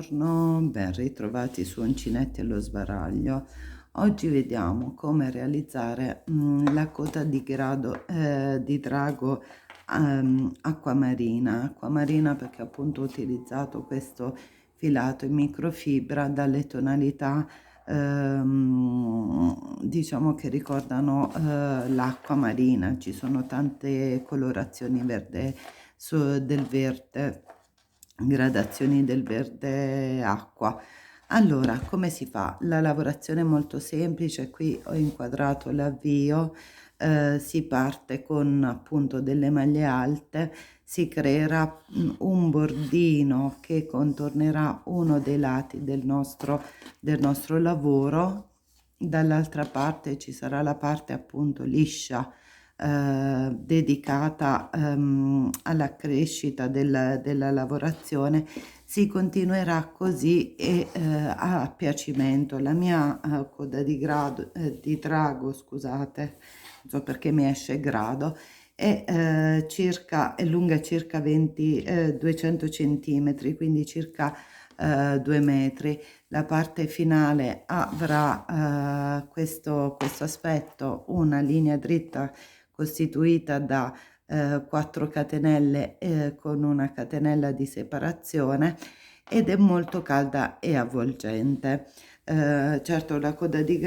Buongiorno, ben ritrovati su Uncinetti allo sbaraglio. Oggi vediamo come realizzare la coda di drago acquamarina perché appunto ho utilizzato questo filato in microfibra dalle tonalità diciamo che ricordano l'acqua marina. Ci sono tante colorazioni del verde, gradazioni del verde acqua. Allora, come si fa? La lavorazione è molto semplice. Qui ho inquadrato l'avvio. Si parte con appunto delle maglie alte, si creerà un bordino che contornerà uno dei lati del nostro lavoro. Dall'altra parte ci sarà la parte appunto liscia, dedicata alla crescita della lavorazione. Si continuerà così e a piacimento. La mia coda di drago, scusate, non so perché mi esce grado, è lunga circa 200 centimetri, quindi circa 2 metri. La parte finale avrà questo aspetto, una linea dritta costituita da 4 catenelle con una catenella di separazione, ed è molto calda e avvolgente. Certo, la coda di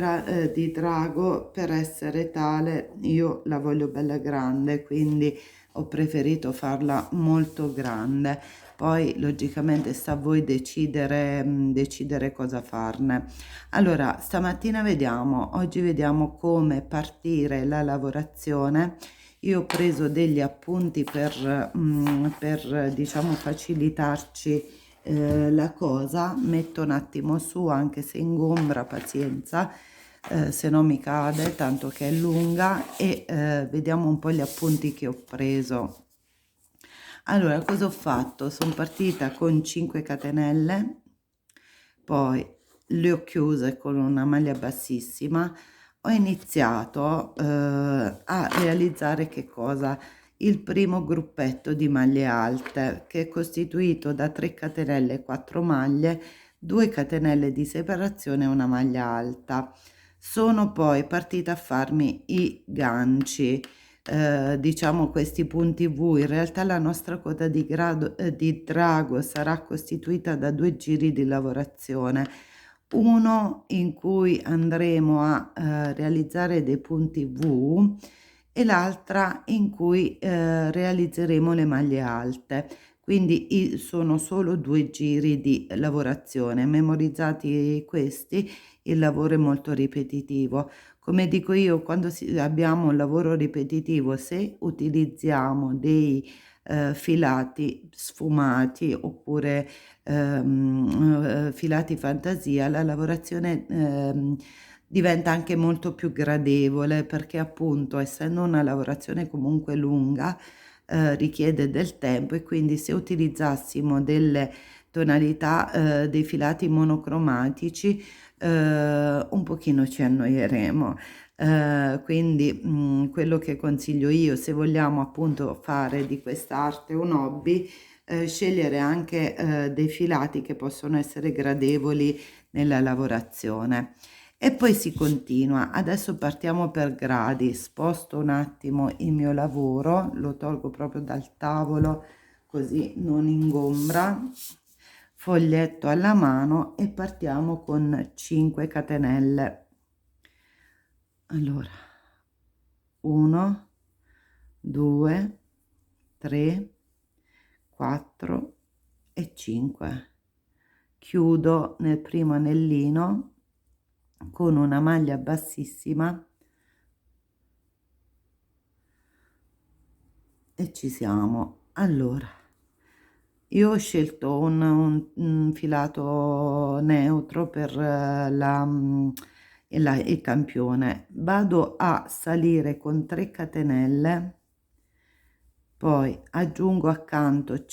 drago, per essere tale, io la voglio bella grande, quindi ho preferito farla molto grande. Poi logicamente sta a voi decidere cosa farne. Allora, stamattina oggi vediamo come partire la lavorazione. Io ho preso degli appunti per diciamo facilitarci la cosa. Metto un attimo su, anche se ingombra, pazienza, se no mi cade, tanto che è lunga, e vediamo un po' gli appunti che ho preso. Allora, cosa ho fatto? Sono partita con 5 catenelle, poi le ho chiuse con una maglia bassissima. Ho iniziato a realizzare che cosa? Il primo gruppetto di maglie alte, che è costituito da 3 catenelle e 4 maglie, 2 catenelle di separazione e una maglia alta. Sono poi partita a farmi i ganci, diciamo questi punti V. In realtà la nostra coda di drago sarà costituita da 2 giri di lavorazione, uno in cui andremo a realizzare dei punti V e l'altra in cui realizzeremo le maglie alte. Quindi sono solo 2 giri di lavorazione. Memorizzati questi, il lavoro è molto ripetitivo. Come dico io, quando abbiamo un lavoro ripetitivo, se utilizziamo dei filati sfumati oppure filati fantasia, la lavorazione diventa anche molto più gradevole, perché appunto, essendo una lavorazione comunque lunga, richiede del tempo, e quindi se utilizzassimo delle tonalità dei filati monocromatici, un pochino ci annoieremo. Quindi quello che consiglio io, se vogliamo appunto fare di quest'arte un hobby, scegliere anche dei filati che possono essere gradevoli nella lavorazione. E poi si continua. Adesso partiamo per gradi. Sposto un attimo il mio lavoro, lo tolgo proprio dal tavolo così non ingombra. Foglietto alla mano e partiamo con 5 catenelle. Allora, 1, 2, 3, 4 e 5. Chiudo nel primo anellino con una maglia bassissima e ci siamo. Allora, io ho scelto un filato neutro per il campione. Vado a salire con 3 catenelle, poi aggiungo accanto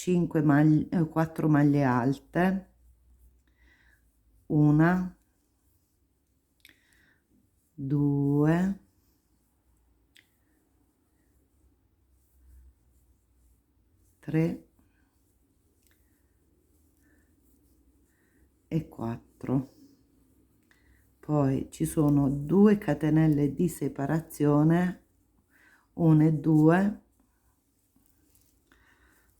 4 maglie alte, una, 2, 3, e 4. Poi ci sono 2 catenelle di separazione, 1 e 2.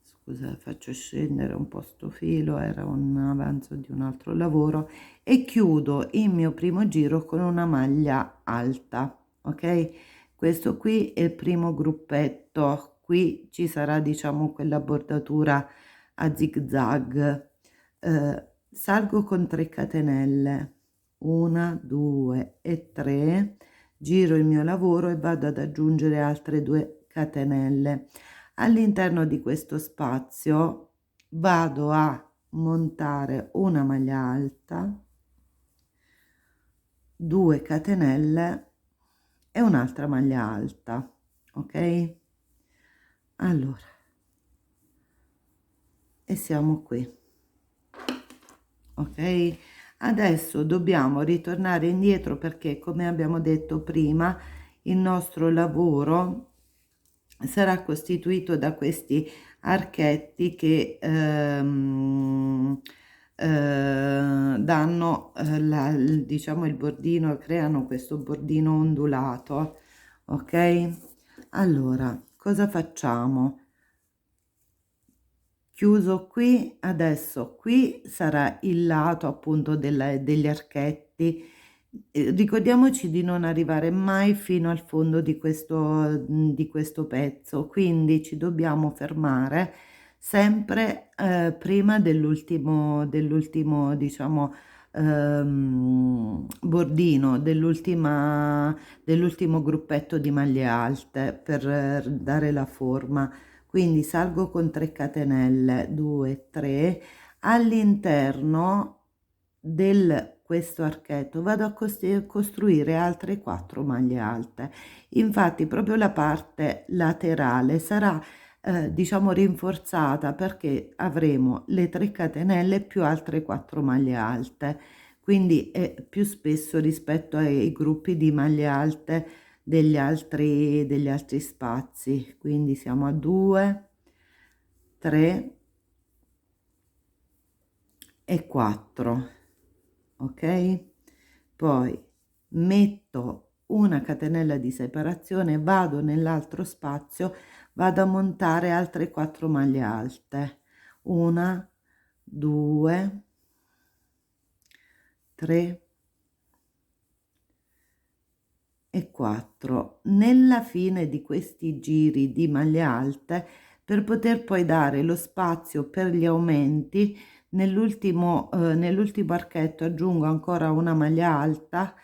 Scusa, faccio scendere un po' sto filo, era un avanzo di un altro lavoro, e chiudo il mio primo giro con una maglia alta. Ok, questo qui è il primo gruppetto. Qui ci sarà, diciamo, quella bordatura a zig zag. Salgo con 3 catenelle, 1 2 e 3, giro il mio lavoro e vado ad aggiungere altre 2 catenelle. All'interno di questo spazio vado a montare una maglia alta, 2 catenelle e un'altra maglia alta. Ok, allora, e siamo qui. Ok, adesso dobbiamo ritornare indietro perché, come abbiamo detto prima, il nostro lavoro sarà costituito da questi archetti che danno diciamo il bordino, creano questo bordino ondulato. Ok, allora cosa facciamo? Chiuso qui, adesso qui sarà il lato appunto degli archetti. Ricordiamoci di non arrivare mai fino al fondo di questo pezzo, quindi ci dobbiamo fermare sempre prima dell'ultimo diciamo bordino, dell'ultimo gruppetto di maglie alte per dare la forma. Quindi salgo con 3 catenelle, 2 3, all'interno del questo archetto vado a costruire altre 4 maglie alte. Infatti proprio la parte laterale sarà diciamo rinforzata perché avremo le 3 catenelle più altre 4 maglie alte, quindi è più spesso rispetto ai gruppi di maglie alte degli altri spazi. Quindi siamo a 2 3 e 4. Ok, poi metto una catenella di separazione, vado nell'altro spazio, vado a montare altre 4 maglie alte, 1 2 3 e 4. Nella fine di questi giri di maglie alte, per poter poi dare lo spazio per gli aumenti, nell'ultimo archetto aggiungo ancora una maglia alta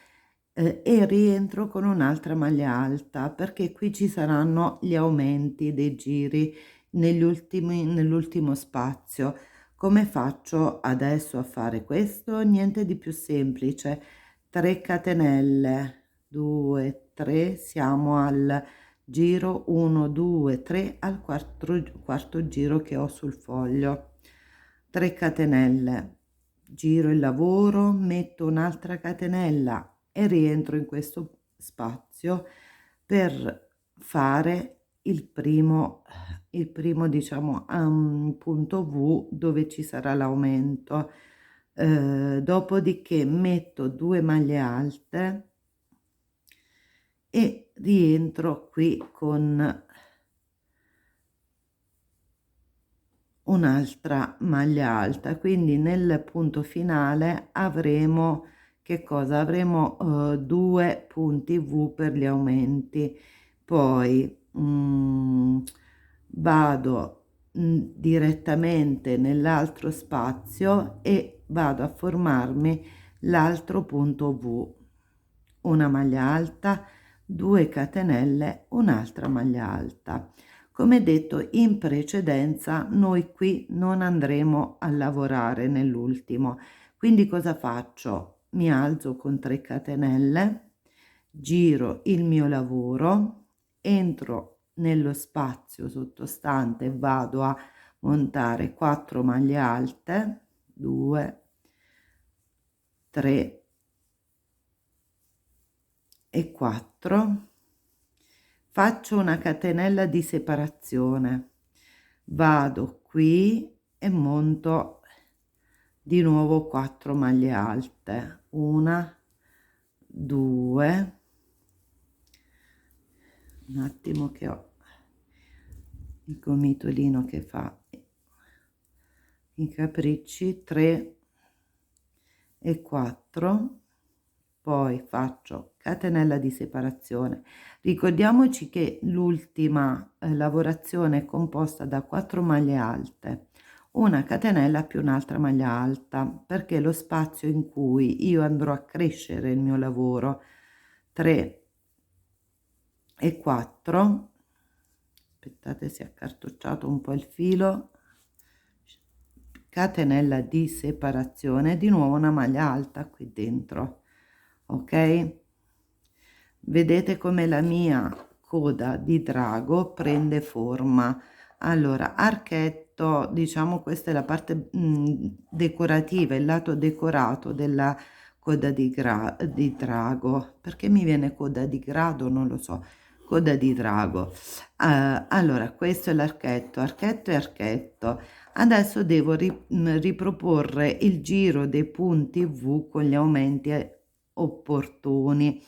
e rientro con un'altra maglia alta, perché qui ci saranno gli aumenti dei giri nell'ultimo spazio. Come faccio adesso a fare questo? Niente di più semplice. 3 catenelle, 2 3, siamo al giro 1 2 3, al quarto giro che ho sul foglio. 3 catenelle, giro il lavoro, metto un'altra catenella e rientro in questo spazio per fare il primo diciamo punto V dove ci sarà l'aumento. Dopodiché metto 2 maglie alte e rientro qui con un'altra maglia alta, quindi nel punto finale avremo che cosa? Avremo 2 punti V per gli aumenti. Poi vado direttamente nell'altro spazio e vado a formarmi l'altro punto V, una maglia alta, 2 catenelle, un'altra maglia alta. Come detto in precedenza, noi qui non andremo a lavorare nell'ultimo, quindi cosa faccio? Mi alzo con 3 catenelle, giro il mio lavoro, entro nello spazio sottostante e vado a montare 4 maglie alte, 2 3 e 4, faccio una catenella di separazione, vado qui e monto di nuovo 4 maglie alte, 1, 2, un attimo che ho il gomitolino che fa i capricci, 3 e 4, poi faccio catenella di separazione. Ricordiamoci che l'ultima lavorazione è composta da 4 maglie alte, una catenella più un'altra maglia alta, perché lo spazio in cui io andrò a crescere il mio lavoro, 3 e 4, aspettate, si è accartocciato un po' il filo, catenella di separazione, di nuovo una maglia alta qui dentro, ok? Vedete come la mia coda di drago prende forma. Allora, archetto, diciamo, questa è la parte decorativa, il lato decorato della coda di drago. Perché mi viene coda di grado? Non lo so. Coda di drago. Allora, questo è l'archetto, archetto e archetto. Adesso devo riproporre il giro dei punti V con gli aumenti opportuni.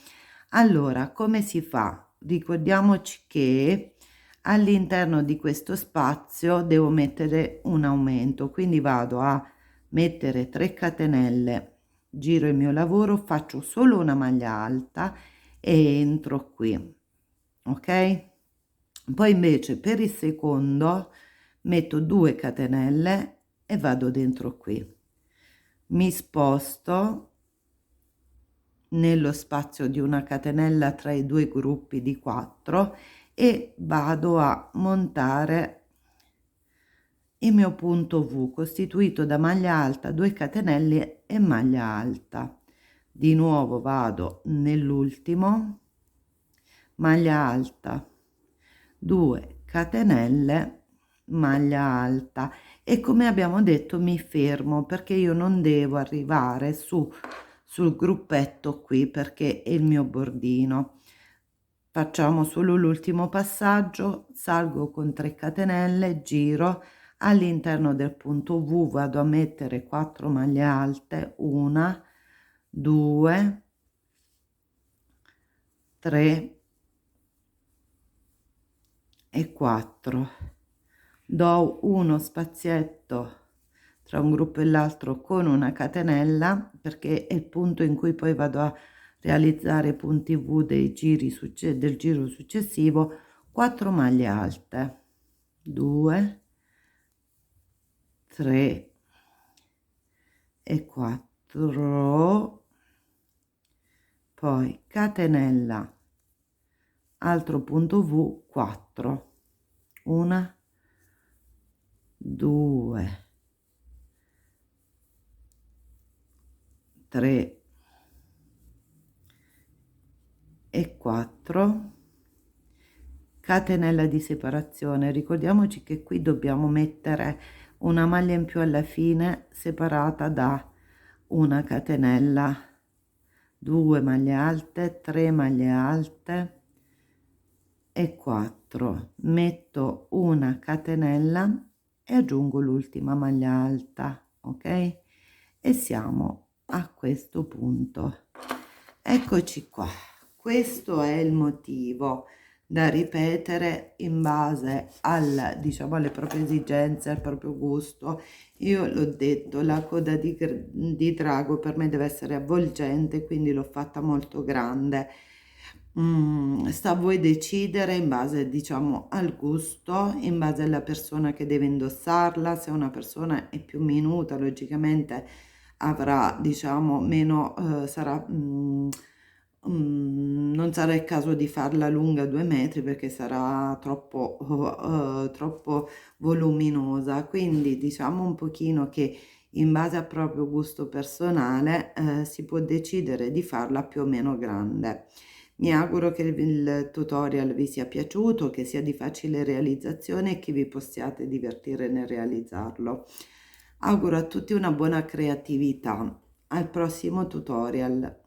Allora, come si fa? Ricordiamoci che all'interno di questo spazio devo mettere un aumento, quindi vado a mettere 3 catenelle, giro il mio lavoro, faccio solo una maglia alta e entro qui, ok? Poi invece per il secondo metto 2 catenelle e vado dentro qui, mi sposto nello spazio di una catenella tra i due gruppi di 4 e vado a montare il mio punto V costituito da maglia alta, 2 catenelle e maglia alta. Di nuovo vado nell'ultimo, maglia alta, 2 catenelle, maglia alta, e come abbiamo detto mi fermo perché io non devo arrivare sul gruppetto qui perché è il mio bordino. Facciamo solo l'ultimo passaggio, salgo con 3 catenelle, giro all'interno del punto V, vado a mettere 4 maglie alte, 1, 2, 3 e 4. Do uno spazietto tra un gruppo e l'altro con una catenella perché è il punto in cui poi vado a realizzare punti V del giro successivo, 4 maglie alte, 2, 3 e 4, poi catenella, altro punto V, 4, 1, 2, 3 e 4, catenella di separazione. Ricordiamoci che qui dobbiamo mettere una maglia in più alla fine separata da una catenella, 2 maglie alte, 3 maglie alte e 4, metto una catenella e aggiungo l'ultima maglia alta, ok? E siamo a questo punto. Eccoci qua, questo è il motivo da ripetere in base al, diciamo, alle proprie esigenze, al proprio gusto. Io l'ho detto, la coda di drago per me deve essere avvolgente, quindi l'ho fatta molto grande. Sta a voi decidere in base, diciamo, al gusto, in base alla persona che deve indossarla. Se una persona è più minuta, logicamente avrà, diciamo, meno, non sarà il caso di farla lunga 2 metri perché sarà troppo voluminosa. Quindi diciamo un pochino che in base al proprio gusto personale si può decidere di farla più o meno grande. Mi auguro che il tutorial vi sia piaciuto, che sia di facile realizzazione e che vi possiate divertire nel realizzarlo. Auguro a tutti una buona creatività. Al prossimo tutorial.